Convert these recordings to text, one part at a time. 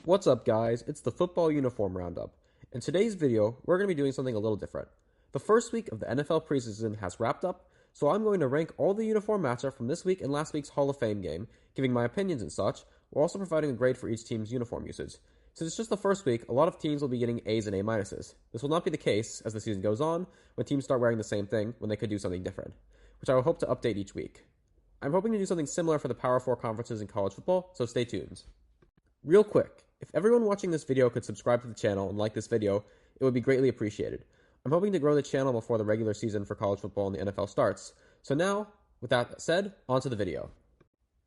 What's up, guys? It's the Football Uniform Roundup. In today's video, we're going to be doing something a little different. The first week of the NFL preseason has wrapped up, so I'm going to rank all the uniform matchup from this week and last week's Hall of Fame game, giving my opinions and such, while also providing a grade for each team's uniform usage. Since it's just the first week, a lot of teams will be getting A's and A minuses. This will not be the case as the season goes on, when teams start wearing the same thing when they could do something different, which I will hope to update each week. I'm hoping to do something similar for the Power 4 conferences in college football, so stay tuned. Real quick, if everyone watching this video could subscribe to the channel and like this video, it would be greatly appreciated. I'm hoping to grow the channel before the regular season for college football and the NFL starts. So now, with that said, on to the video.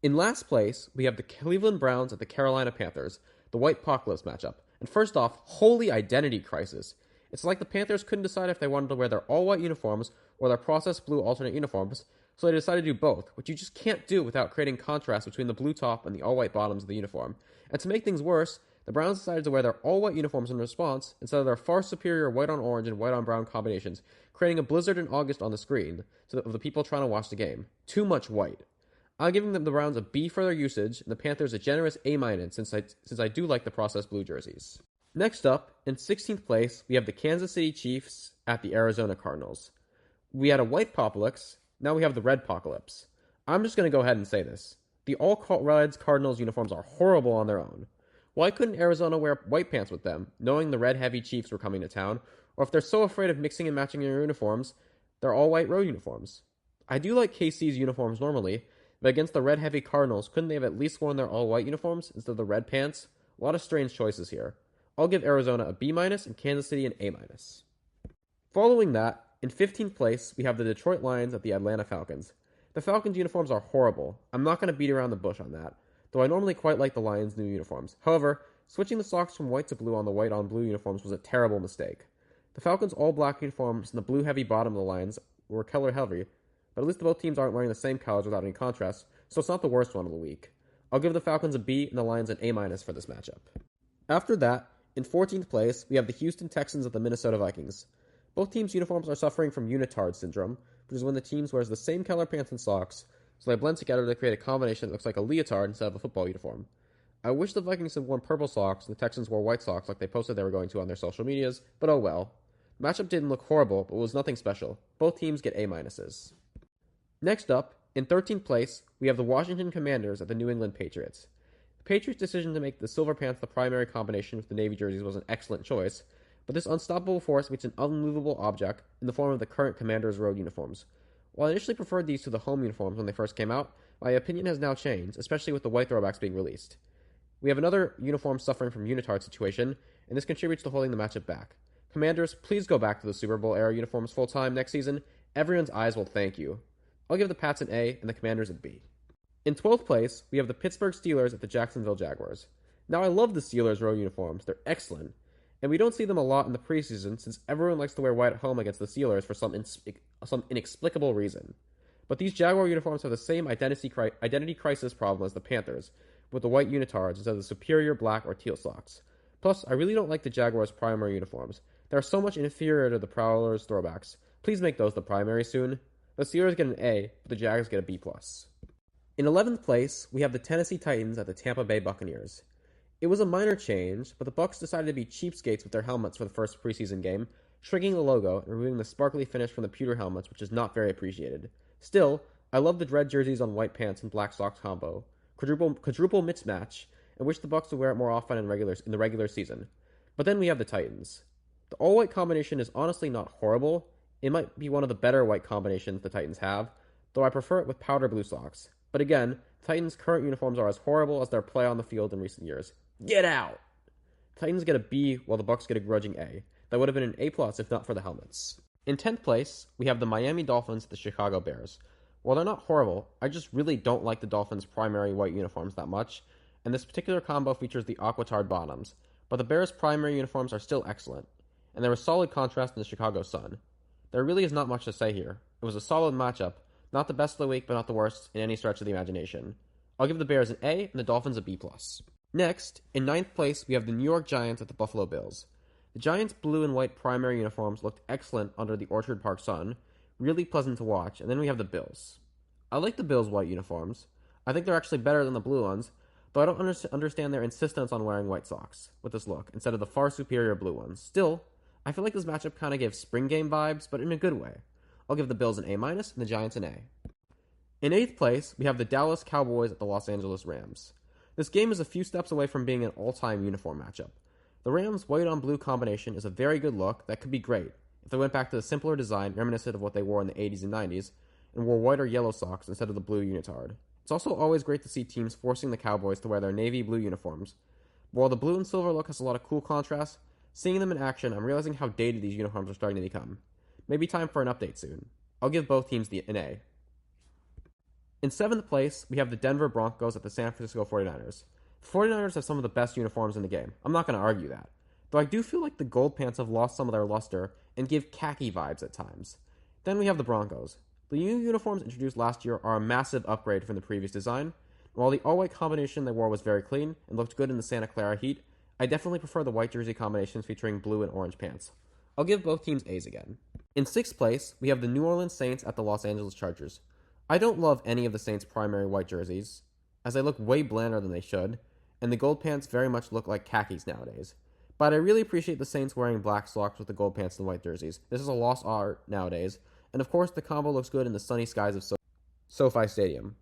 In last place, we have the Cleveland Browns at the Carolina Panthers, the White Apocalypse matchup. And first off, holy identity crisis. It's like the Panthers couldn't decide if they wanted to wear their all-white uniforms or their processed blue alternate uniforms, so they decided to do both, which you just can't do without creating contrast between the blue top and the all-white bottoms of the uniform. And to make things worse, the Browns decided to wear their all-white uniforms in response instead of their far superior white-on-orange and white-on-brown combinations, creating a blizzard in August on the screen of the people trying to watch the game. Too much white. I'm giving the Browns a B for their usage, and the Panthers a generous A- since I do like the processed blue jerseys. Next up, in 16th place, we have the Kansas City Chiefs at the Arizona Cardinals. We had a white apocalypse, now we have the red apocalypse. I'm just going to go ahead and say this. The all-reds Cardinals uniforms are horrible on their own. Why couldn't Arizona wear white pants with them, knowing the red-heavy Chiefs were coming to town, or if they're so afraid of mixing and matching their uniforms, they're all-white road uniforms? I do like KC's uniforms normally, but against the red-heavy Cardinals, couldn't they have at least worn their all-white uniforms instead of the red pants? A lot of strange choices here. I'll give Arizona a B- and Kansas City an A-. Following that, in 15th place, we have the Detroit Lions at the Atlanta Falcons. The Falcons' uniforms are horrible. I'm not going to beat around the bush on that, though I normally quite like the Lions' new uniforms. However, switching the socks from white to blue on the white-on-blue uniforms was a terrible mistake. The Falcons' all-black uniforms and the blue-heavy bottom of the Lions were color-heavy, but at least both teams aren't wearing the same colors without any contrast, so it's not the worst one of the week. I'll give the Falcons a B and the Lions an A- for this matchup. After that, in 14th place, we have the Houston Texans at the Minnesota Vikings. Both teams' uniforms are suffering from unitard syndrome, which is when the teams wears the same color pants and socks, so they blend together to create a combination that looks like a leotard instead of a football uniform. I wish the Vikings had worn purple socks and the Texans wore white socks like they posted they were going to on their social medias, but oh well. The matchup didn't look horrible, but was nothing special. Both teams get A-. Next up, in 13th place, we have the Washington Commanders at the New England Patriots. The Patriots' decision to make the silver pants the primary combination with the navy jerseys was an excellent choice, but this unstoppable force meets an unmovable object in the form of the current Commanders' road uniforms. While I initially preferred these to the home uniforms when they first came out, my opinion has now changed, especially with the white throwbacks being released. We have another uniform suffering from unitard situation, and this contributes to holding the matchup back. Commanders, please go back to the Super Bowl era uniforms full-time next season. Everyone's eyes will thank you. I'll give the Pats an A and the Commanders a B. In 12th place, we have the Pittsburgh Steelers at the Jacksonville Jaguars. Now, I love the Steelers' road uniforms. They're excellent. And we don't see them a lot in the preseason since everyone likes to wear white at home against the Steelers for some inexplicable reason. But these Jaguar uniforms have the same identity crisis problem as the Panthers, with the white unitards instead of the superior black or teal socks. Plus, I really don't like the Jaguars' primary uniforms. They are so much inferior to the Prowlers' throwbacks. Please make those the primary soon. The Steelers get an A, but the Jags get a B+. In 11th place, we have the Tennessee Titans at the Tampa Bay Buccaneers. It was a minor change, but the Bucs decided to be cheapskates with their helmets for the first preseason game, shrinking the logo and removing the sparkly finish from the pewter helmets, which is not very appreciated. Still, I love the red jerseys on white pants and black socks combo, quadruple mismatch, and wish the Bucs would wear it more often in the regular season. But then we have the Titans. The all-white combination is honestly not horrible. It might be one of the better white combinations the Titans have, though I prefer it with powder blue socks. But again, Titans' current uniforms are as horrible as their play on the field in recent years. Get out! Titans get a B, while the Bucs get a grudging A. That would have been an A+ if not for the helmets. In 10th place, we have the Miami Dolphins at the Chicago Bears. While they're not horrible, I just really don't like the Dolphins' primary white uniforms that much, and this particular combo features the aquatard bottoms, but the Bears' primary uniforms are still excellent, and there was solid contrast in the Chicago sun. There really is not much to say here. It was a solid matchup, not the best of the week, but not the worst in any stretch of the imagination. I'll give the Bears an A and the Dolphins a B+. Next, in 9th place, we have the New York Giants at the Buffalo Bills. The Giants' blue and white primary uniforms looked excellent under the Orchard Park sun, really pleasant to watch, and then we have the Bills. I like the Bills' white uniforms. I think they're actually better than the blue ones, though I don't understand their insistence on wearing white socks with this look instead of the far superior blue ones. Still, I feel like this matchup kind of gives spring game vibes, but in a good way. I'll give the Bills an A- and the Giants an A. In 8th place, we have the Dallas Cowboys at the Los Angeles Rams. This game is a few steps away from being an all-time uniform matchup. The Rams' white-on-blue combination is a very good look that could be great if they went back to the simpler design reminiscent of what they wore in the 80s and 90s and wore white or yellow socks instead of the blue unitard. It's also always great to see teams forcing the Cowboys to wear their navy blue uniforms. While the blue and silver look has a lot of cool contrast, seeing them in action, I'm realizing how dated these uniforms are starting to become. Maybe time for an update soon. I'll give both teams an A. In 7th place, we have the Denver Broncos at the San Francisco 49ers. The 49ers have some of the best uniforms in the game. I'm not going to argue that. Though I do feel like the gold pants have lost some of their luster and give khaki vibes at times. Then we have the Broncos. The new uniforms introduced last year are a massive upgrade from the previous design. While the all-white combination they wore was very clean and looked good in the Santa Clara heat, I definitely prefer the white jersey combinations featuring blue and orange pants. I'll give both teams A's again. In 6th place, we have the New Orleans Saints at the Los Angeles Chargers. I don't love any of the Saints' primary white jerseys, as they look way blander than they should, and the gold pants very much look like khakis nowadays. But I really appreciate the Saints wearing black socks with the gold pants and white jerseys. This is a lost art nowadays, and of course the combo looks good in the sunny skies of SoFi Stadium.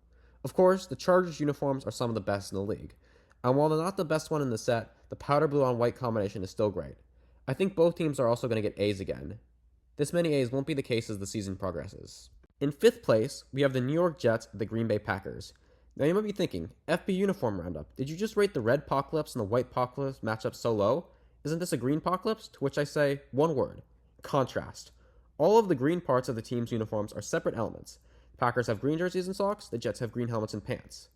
Of course, the Chargers uniforms are some of the best in the league, and while they're not the best one in the set, the powder blue on white combination is still great. I think both teams are also going to get A's again. This many A's won't be the case as the season progresses. In 5th place, we have the New York Jets at the Green Bay Packers. Now you might be thinking, FB uniform roundup, did you just rate the red Apocalypse and the white Apocalypse matchup so low? Isn't this a green Apocalypse? To which I say, one word, contrast. All of the green parts of the team's uniforms are separate elements. The Packers have green jerseys and socks, the Jets have green helmets and pants.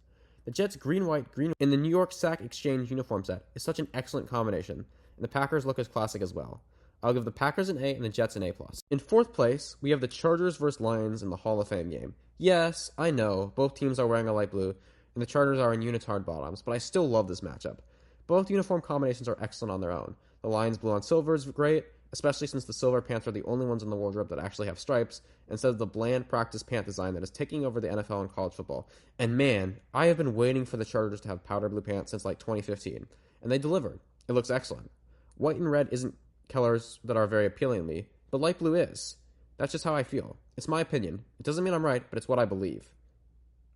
The Jets' green-white in the New York Sack Exchange uniform set is such an excellent combination, and the Packers look as classic as well. I'll give the Packers an A and the Jets an A+. In 4th place, we have the Chargers vs. Lions in the Hall of Fame game. Yes, I know, both teams are wearing a light blue, and the Chargers are in unitard bottoms, but I still love this matchup. Both uniform combinations are excellent on their own. The Lions blue on silver is great, especially since the silver pants are the only ones in the wardrobe that actually have stripes, instead of the bland practice pant design that is taking over the NFL and college football. And man, I have been waiting for the Chargers to have powder blue pants since like 2015, and they delivered. It looks excellent. White and red isn't colors that are very appealing to me, but light blue is. That's just how I feel. It's my opinion. It doesn't mean I'm right, but it's what I believe.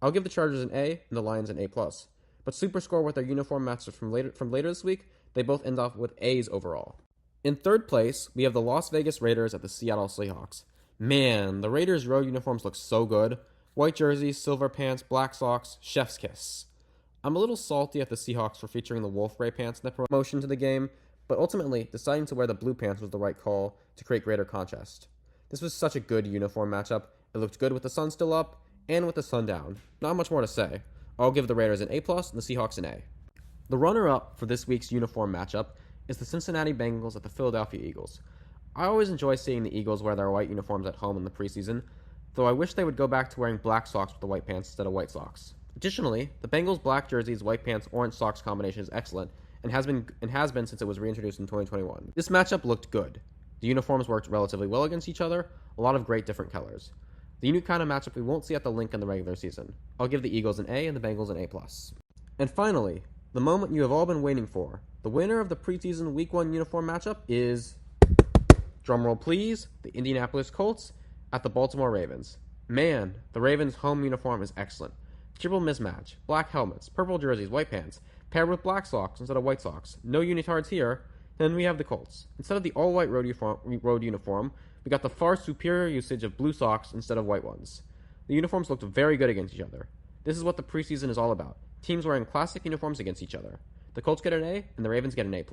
I'll give the Chargers an A and the Lions an A+. But SuperScore with their uniform matchups from later this week, they both end off with A's overall. In 3rd place, we have the Las Vegas Raiders at the Seattle Seahawks. Man, the Raiders' road uniforms look so good. White jerseys, silver pants, black socks, chef's kiss. I'm a little salty at the Seahawks for featuring the wolf gray pants in the promotion to the game, but ultimately, deciding to wear the blue pants was the right call to create greater contrast. This was such a good uniform matchup. It looked good with the sun still up, and with the sun down. Not much more to say. I'll give the Raiders an A+, and the Seahawks an A. The runner-up for this week's uniform matchup is the Cincinnati Bengals at the Philadelphia Eagles. I always enjoy seeing the Eagles wear their white uniforms at home in the preseason, though I wish they would go back to wearing black socks with the white pants instead of white socks. Additionally, the Bengals' black jerseys, white pants, orange socks combination is excellent, and has been since it was reintroduced in 2021. This matchup looked good. The uniforms worked relatively well against each other, a lot of great different colors. The unique kind of matchup we won't see at the link in the regular season. I'll give the Eagles an A and the Bengals an A+. And finally, the moment you have all been waiting for. The winner of the preseason Week 1 uniform matchup is, drumroll please, the Indianapolis Colts at the Baltimore Ravens. Man, the Ravens' home uniform is excellent. Triple mismatch, black helmets, purple jerseys, white pants, paired with black socks instead of white socks. No unitards here. Then we have the Colts. Instead of the all-white road uniform, we got the far superior usage of blue socks instead of white ones. The uniforms looked very good against each other. This is what the preseason is all about. Teams wearing classic uniforms against each other. The Colts get an A, and the Ravens get an A+.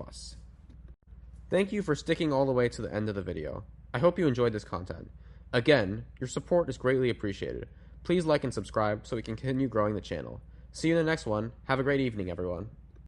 Thank you for sticking all the way to the end of the video. I hope you enjoyed this content. Again, your support is greatly appreciated. Please like and subscribe so we can continue growing the channel. See you in the next one. Have a great evening, everyone.